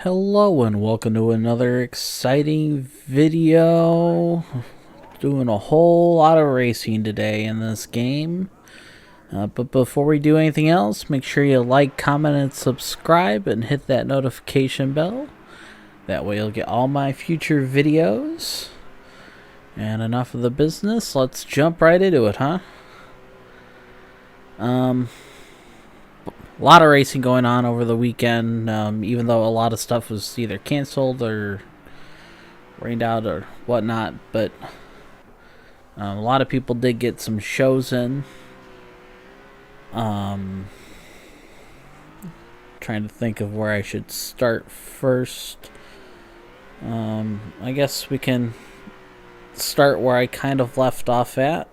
Hello and welcome to another exciting video. Doing a whole lot of racing today in this game. But before we do anything else, make sure you like, comment, and subscribe and hit that notification bell. That way you'll get all my future videos. And enough of the business, let's jump right into it, huh? A lot of racing going on over the weekend, even though a lot of stuff was either canceled or rained out or whatnot. But a lot of people did get some shows in. Trying to think of where I should start first. I guess we can start where I kind of left off at.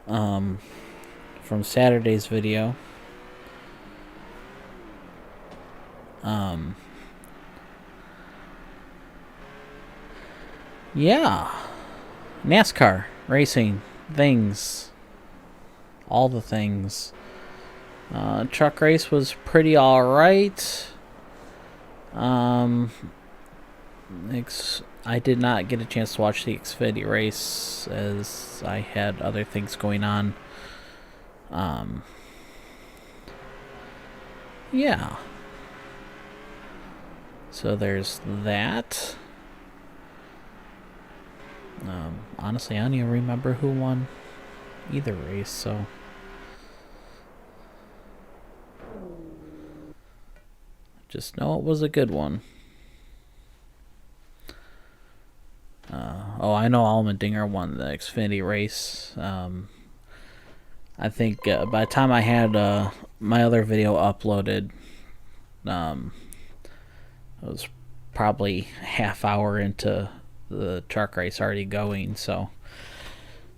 From Saturday's video. Yeah. NASCAR, racing, things. All the things. Truck race was pretty alright. I did not get a chance to watch the Xfinity race as I had other things going on. Yeah. So there's that. Honestly, I don't even remember who won either race, so just know it was a good one. I know Allmendinger won the Xfinity race. I think by the time I had my other video uploaded, it was probably half hour into the truck race already going, so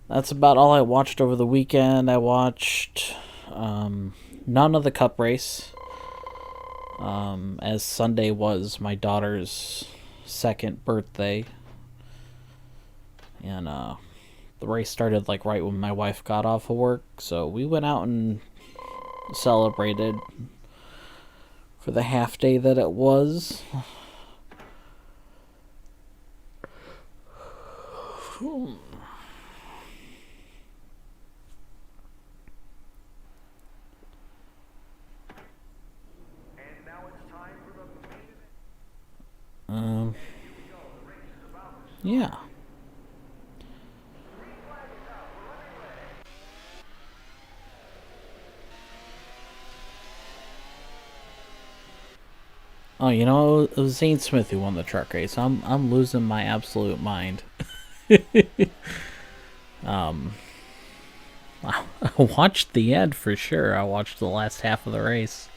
that's about all I watched over the weekend. I watched none of the Cup race, as Sunday was my daughter's second birthday, and the race started like right when my wife got off of work, so we went out and celebrated for the half day that it was. Yeah. Oh, you know, it was Zane Smith who won the truck race. I'm losing my absolute mind. I watched the end for sure. I watched the last half of the race.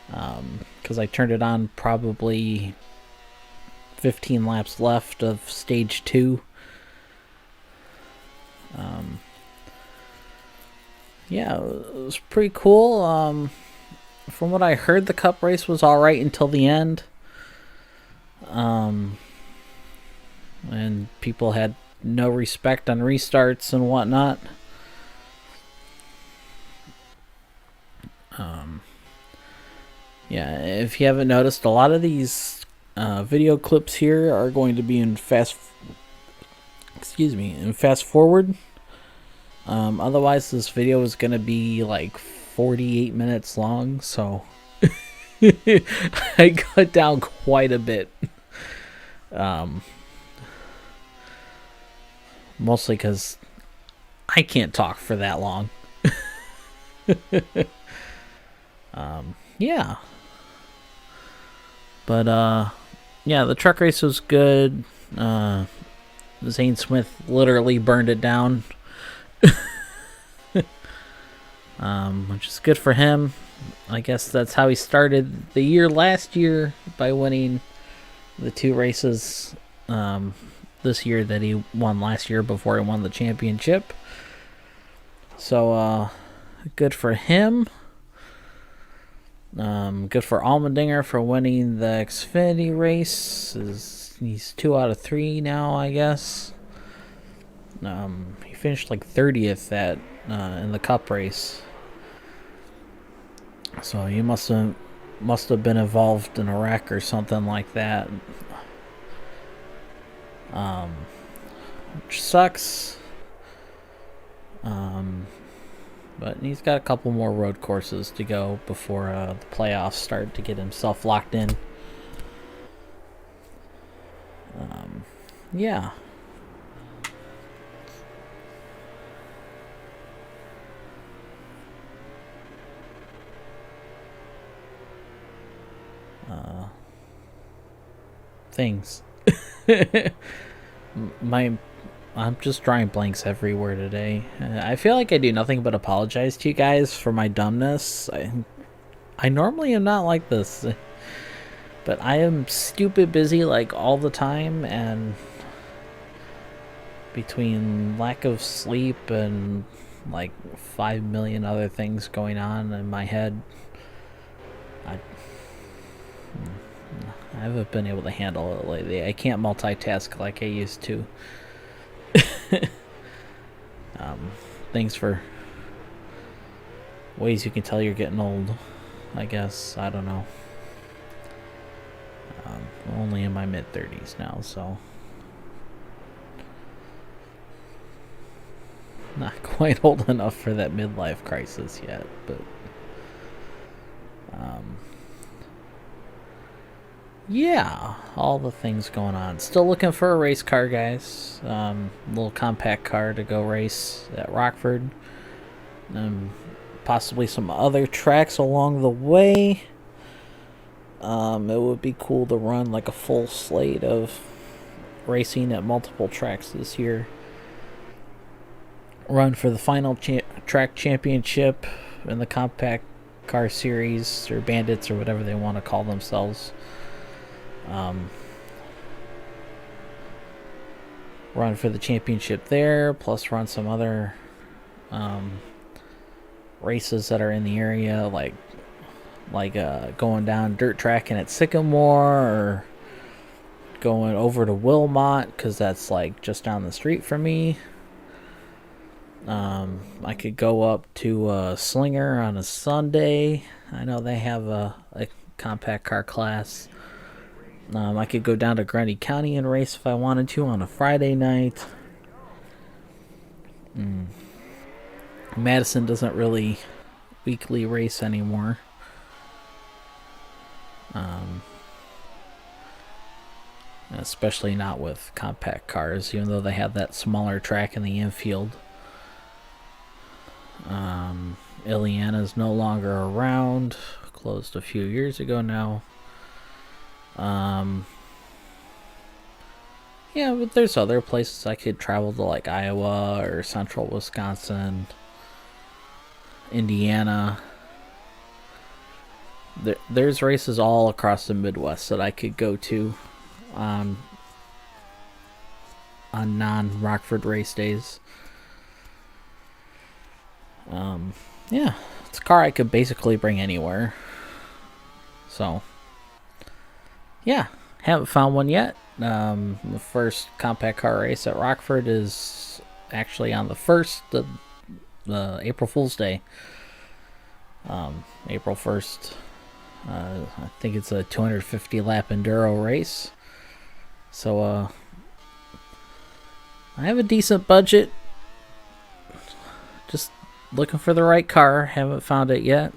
Because I turned it on probably 15 laps left of stage 2. Yeah, it was pretty cool. From what I heard, the Cup race was alright until the end. And people had no respect on restarts and whatnot. Yeah, if you haven't noticed, a lot of these video clips here are going to be in fast forward. Otherwise, this video is going to be like 48 minutes long, so I cut down quite a bit. Mostly because I can't talk for that long. Yeah. But, yeah, the truck race was good. Zane Smith literally burned it down. Which is good for him. I guess that's how he started the year last year, by winning the 2 races this year that he won last year before he won the championship. So good for him. Good for Allmendinger for winning the Xfinity race. He's 2 out of 3 now, I guess. He finished like 30th in the Cup race. So he must have must have been involved in a wreck or something like that. Which sucks. But he's got a couple more road courses to go before the playoffs start to get himself locked in. Yeah. Things. I'm just drawing blanks everywhere today. I feel like I do nothing but apologize to you guys for my dumbness. I normally am not like this, but I am stupid busy like all the time, and between lack of sleep and like 5 million other things going on in my head, I haven't been able to handle it lately. I can't multitask like I used to. Things for ways you can tell you're getting old, I guess. I don't know. I'm only in my mid-30s now, so not quite old enough for that midlife crisis yet, but yeah, all the things going on. Still looking for a race car, guys. Little compact car to go race at Rockford. Possibly some other tracks along the way. It would be cool to run like a full slate of racing at multiple tracks this year. Run for the final track championship in the compact car series, or bandits, or whatever they want to call themselves. Run for the championship there, plus run some other races that are in the area, like going down dirt tracking at Sycamore, or going over to Wilmot, because that's like just down the street from me. I could go up to Slinger on a Sunday. I know they have a compact car class. I could go down to Grundy County and race if I wanted to on a Friday night. Madison doesn't really weekly race anymore. Especially not with compact cars, even though they have that smaller track in the infield. Ileana's no longer around. Closed a few years ago now. Yeah, but there's other places I could travel to, like Iowa or central Wisconsin, Indiana. There's races all across the Midwest that I could go to on non-Rockford race days. Yeah, it's a car I could basically bring anywhere. So, yeah, haven't found one yet. The first compact car race at Rockford is actually on the 1st, April Fool's Day. April 1st. I think it's a 250 lap enduro race. So, I have a decent budget. Just looking for the right car. Haven't found it yet.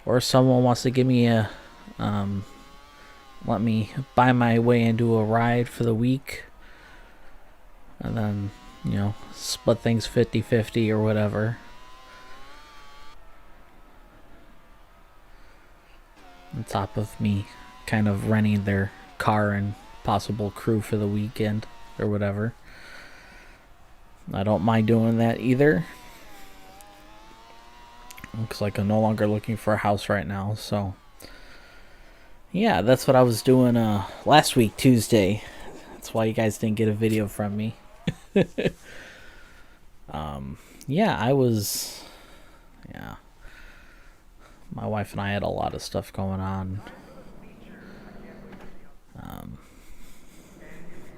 Or someone wants to give me a let me buy my way into a ride for the week, and then, split things 50-50 or whatever. On top of me kind of renting their car and possible crew for the weekend or whatever. I don't mind doing that either. Looks like I'm no longer looking for a house right now, so yeah, that's what I was doing last week, Tuesday. That's why you guys didn't get a video from me. Yeah, my wife and I had a lot of stuff going on.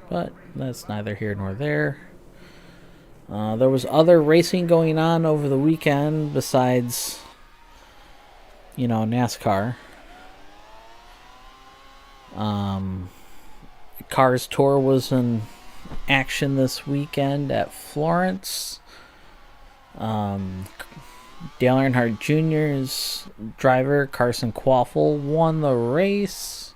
But that's neither here nor there. There was other racing going on over the weekend besides you know, NASCAR. Cars Tour was in action this weekend at Florence. Dale Earnhardt Jr.'s driver, Carson Quaffle, won the race.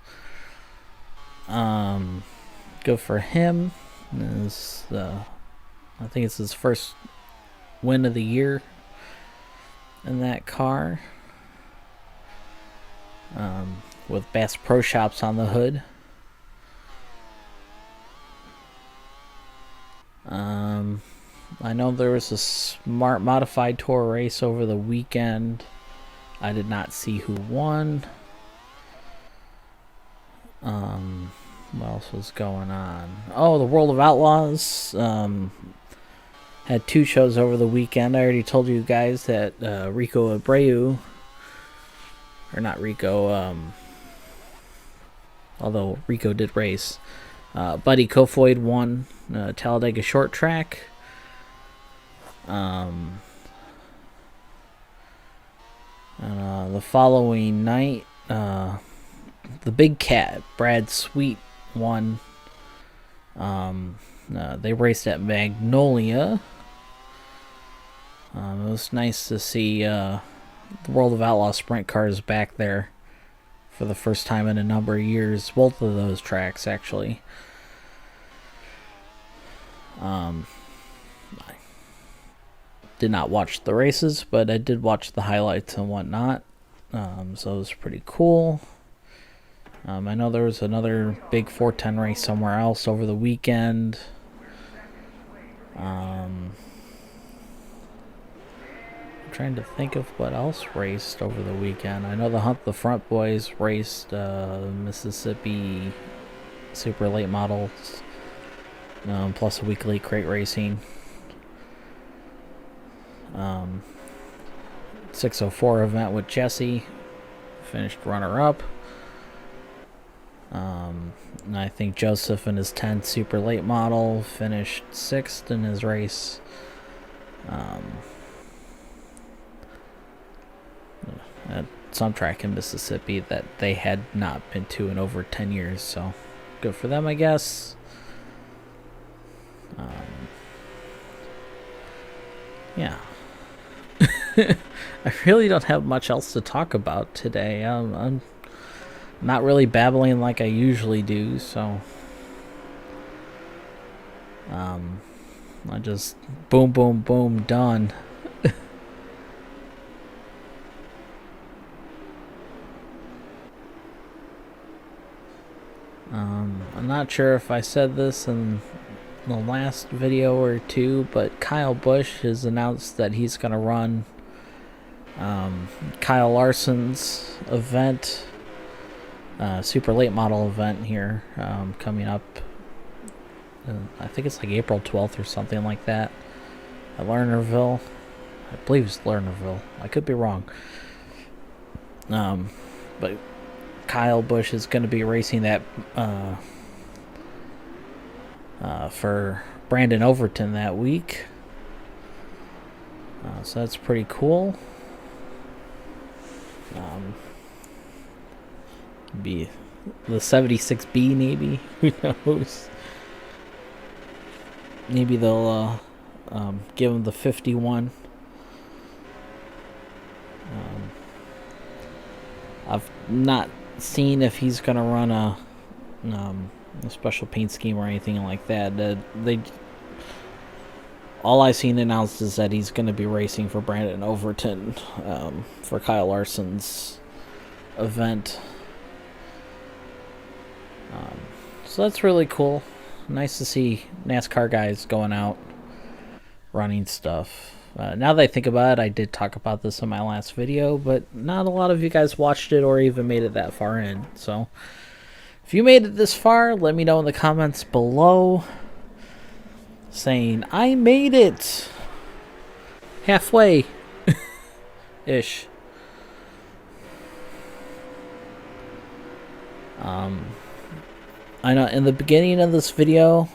Good for him. I think it's his first win of the year in that car. With Bass Pro Shops on the hood. I know there was a Smart Modified Tour race over the weekend. I did not see who won. What else was going on? Oh, the World of Outlaws had 2 shows over the weekend. I already told you guys that Rico Abreu, or not Rico, although Rico did race, Buddy Kofoid won Talladega Short Track. The following night, the Big Cat, Brad Sweet, won. They raced at Magnolia. It was nice to see the World of Outlaw sprint cars back there for the first time in a number of years. Both of those tracks, actually. I did not watch the races, but I did watch the highlights and whatnot. So it was pretty cool. I know there was another big 410 race somewhere else over the weekend. I'm trying to think of what else raced over the weekend. I know the Hunt the Front boys raced Mississippi Super Late Models, plus a weekly crate racing. 604 event with Jesse, finished runner-up. And I think Joseph in his 10 Super Late Model finished 6th in his race. At some track in Mississippi that they had not been to in over 10 years, so good for them, I guess. Yeah. I really don't have much else to talk about today. I'm not really babbling like I usually do, so I just boom, boom, boom, done. I'm not sure if I said this in the last video or two, but Kyle Busch has announced that he's going to run Kyle Larson's event, super late model event here, coming up. I think it's like April 12th or something like that at Lernerville. I believe it's Lernerville. I could be wrong. But Kyle Busch is going to be racing that for Brandon Overton that week. So that's pretty cool. Be the 76B maybe. Who knows? Maybe they'll give him the 51. I've not seen if he's going to run a special paint scheme or anything like that. All I've seen announced is that he's going to be racing for Brandon Overton for Kyle Larson's event. So that's really cool. Nice to see NASCAR guys going out running stuff. Now that I think about it, I did talk about this in my last video, but not a lot of you guys watched it or even made it that far in. So if you made it this far, let me know in the comments below saying, I made it! Halfway! Ish. I know in the beginning of this video,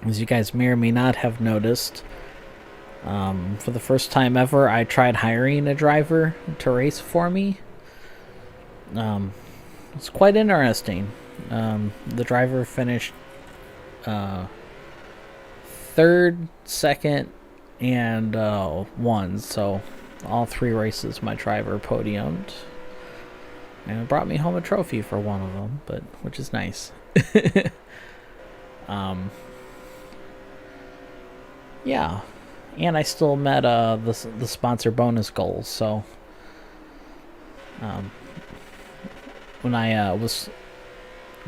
as you guys may or may not have noticed, For the first time ever, I tried hiring a driver to race for me. It's quite interesting. The driver finished third, second, and won. So all 3 races my driver podiumed. And it brought me home a trophy for one of them, which is nice. Yeah. And I still met the sponsor bonus goals. So when I was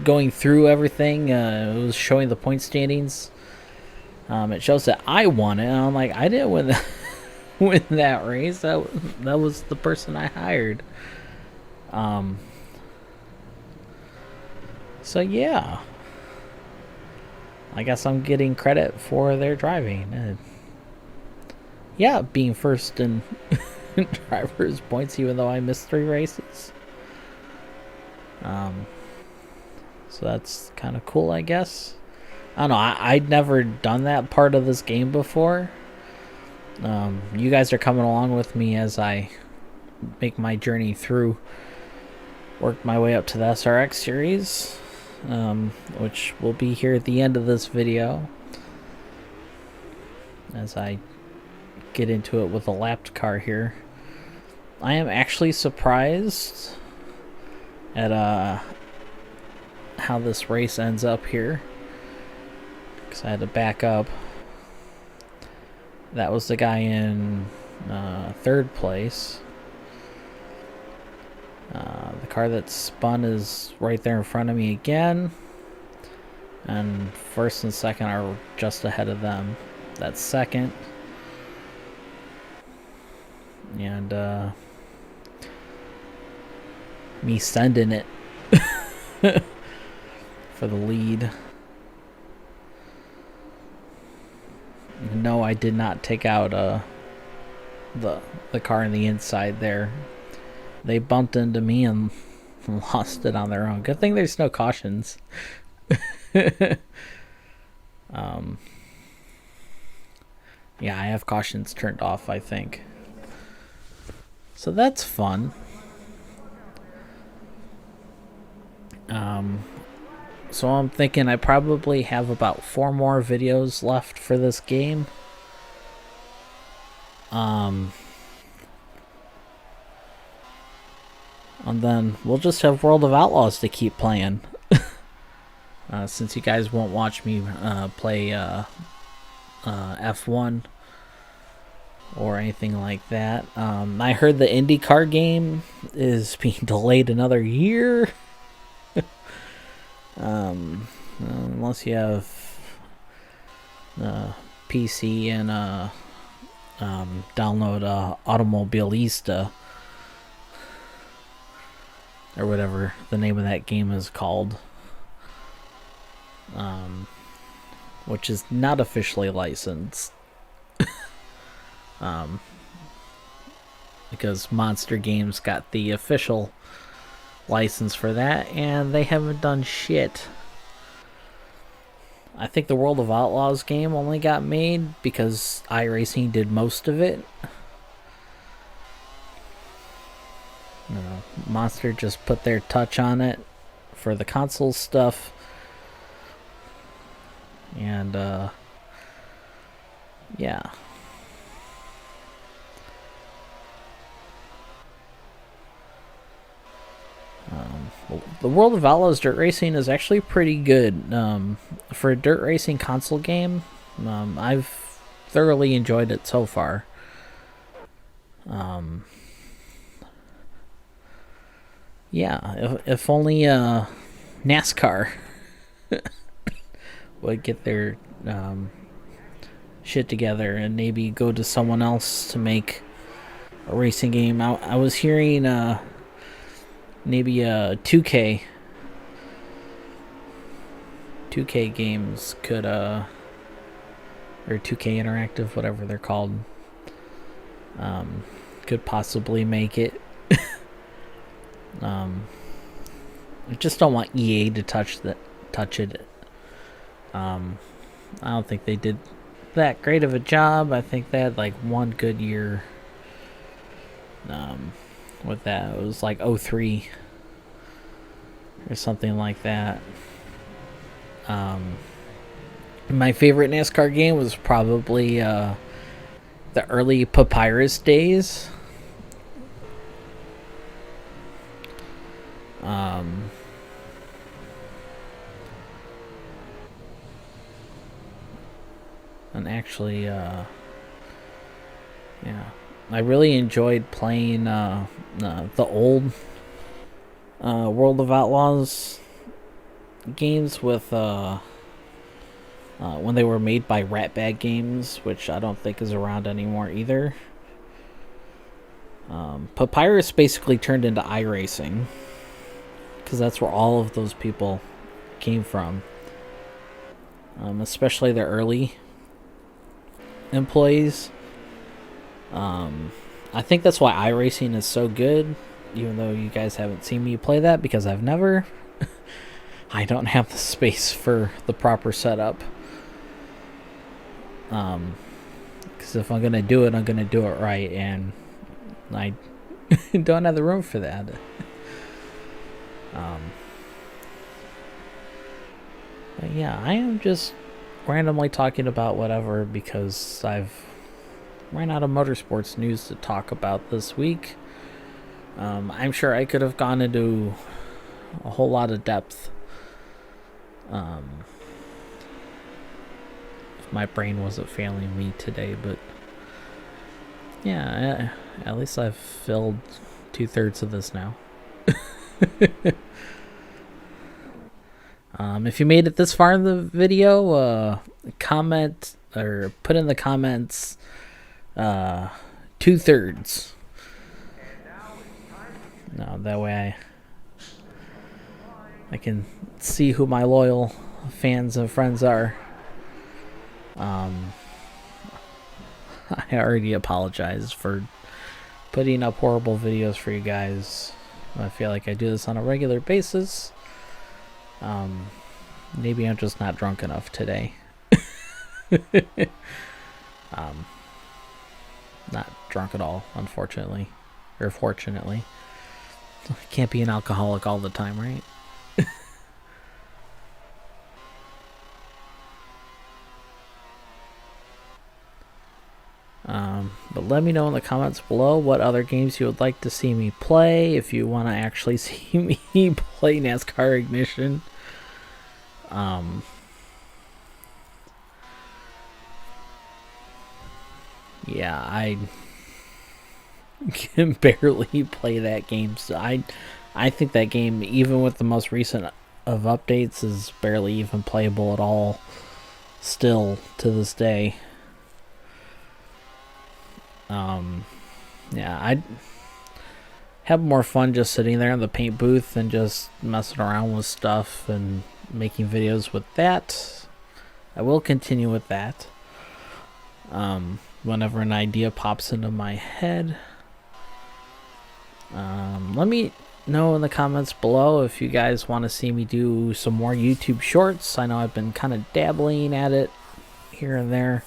going through everything, it was showing the point standings. It shows that I won it, and I'm like, I didn't win that race. That was the person I hired. So yeah, I guess I'm getting credit for their driving. Yeah, being first in drivers' points, even though I missed 3 races. So that's kind of cool, I guess. I don't know. I'd never done that part of this game before. You guys are coming along with me as I make my journey through, work my way up to the SRX series, which will be here at the end of this video as I get into it with a lapped car here. I am actually surprised at how this race ends up here, because I had to back up. That was the guy in 3rd place. The car that spun is right there in front of me again, and 1st and 2nd are just ahead of them. That's 2nd. And me sending it for the lead. No, I did not take out the car on the inside there. They bumped into me and lost it on their own. Good thing there's no cautions. Yeah, I have cautions turned off, I think. So that's fun. So I'm thinking I probably have about 4 more videos left for this game. And then we'll just have World of Outlaws to keep playing. Since you guys won't watch me play F1 or anything like that. I heard the IndyCar game is being delayed another year. Unless you have PC and download Automobilista, or whatever the name of that game is called, which is not officially licensed. Because Monster Games got the official license for that, and they haven't done shit. I think the World of Outlaws game only got made because iRacing did most of it. Monster just put their touch on it for the console stuff, and yeah. The World of Outlaws dirt racing is actually pretty good. For a dirt racing console game, I've thoroughly enjoyed it so far. Yeah, if only NASCAR would get their shit together and maybe go to someone else to make a racing game. I was hearing maybe 2K games could or 2K Interactive, whatever they're called, could possibly make it. I just don't want EA to touch it. I don't think they did that great of a job. I think they had like one good year with that. It was like 03 or something like that. My favorite NASCAR game was probably the early Papyrus days. And actually, yeah, I really enjoyed playing the old World of Outlaws games with when they were made by Ratbag Games, which I don't think is around anymore either. Papyrus basically turned into iRacing, because that's where all of those people came from, especially the early employees. I think that's why iRacing is so good, even though you guys haven't seen me play that, because I've never. I don't have the space for the proper setup. Because if I'm gonna do it, I'm gonna do it right, and I don't have the room for that. But yeah, I am just randomly talking about whatever because I've ran out of motorsports news to talk about this week. I'm sure I could have gone into a whole lot of depth if my brain wasn't failing me today, but yeah, at least I've filled 2/3 of this now. If you made it this far in the video, comment or put in the comments 2/3. No, that way I can see who my loyal fans and friends are. I already apologize for putting up horrible videos for you guys. I feel like I do this on a regular basis. Maybe I'm just not drunk enough today. Not drunk at all, unfortunately. Or fortunately. Can't be an alcoholic all the time, right? But let me know in the comments below what other games you would like to see me play. If you want to actually see me play NASCAR Ignition. Yeah, I can barely play that game. So I think that game, even with the most recent of updates, is barely even playable at all still to this day. Yeah, I'd have more fun just sitting there in the paint booth and just messing around with stuff and making videos with that. I will continue with that whenever an idea pops into my head. Let me know in the comments below if you guys want to see me do some more YouTube shorts. I know I've been kind of dabbling at it here and there.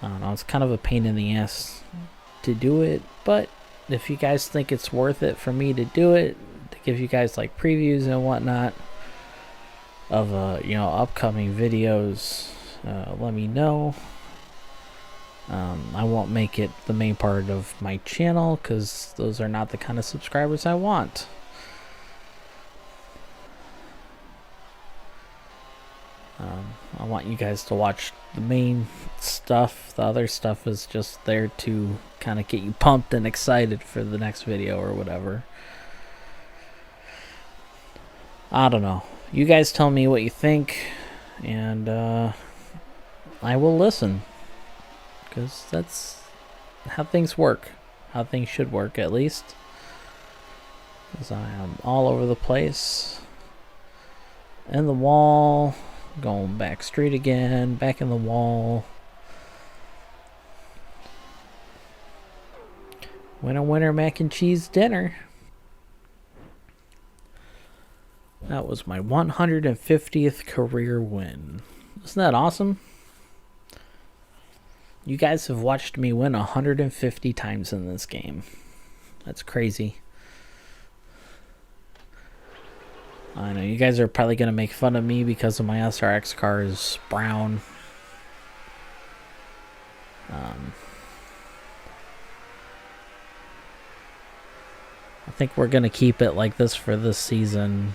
I don't know, it's kind of a pain in the ass to do it, but if you guys think it's worth it for me to do it, to give you guys like previews and whatnot of upcoming videos, let me know. I won't make it the main part of my channel because those are not the kind of subscribers I want. I want you guys to watch the main stuff. The other stuff is just there to kind of get you pumped and excited for the next video or whatever. I don't know. You guys tell me what you think, and I will listen. Because that's how things work. How things should work, at least. Because I am all over the place. In the wall. Going back straight again. Back in the wall. Winter, winter, mac and cheese dinner. That was my 150th career win. Isn't that awesome? You guys have watched me win 150 times in this game. That's crazy. I know you guys are probably going to make fun of me because of my SRX car is brown. I think we're going to keep it like this for this season.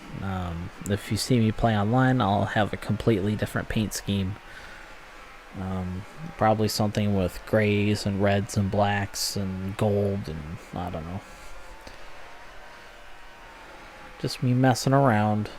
If you see me play online, I'll have a completely different paint scheme. Probably something with grays and reds and blacks and gold and I don't know. Just me messing around.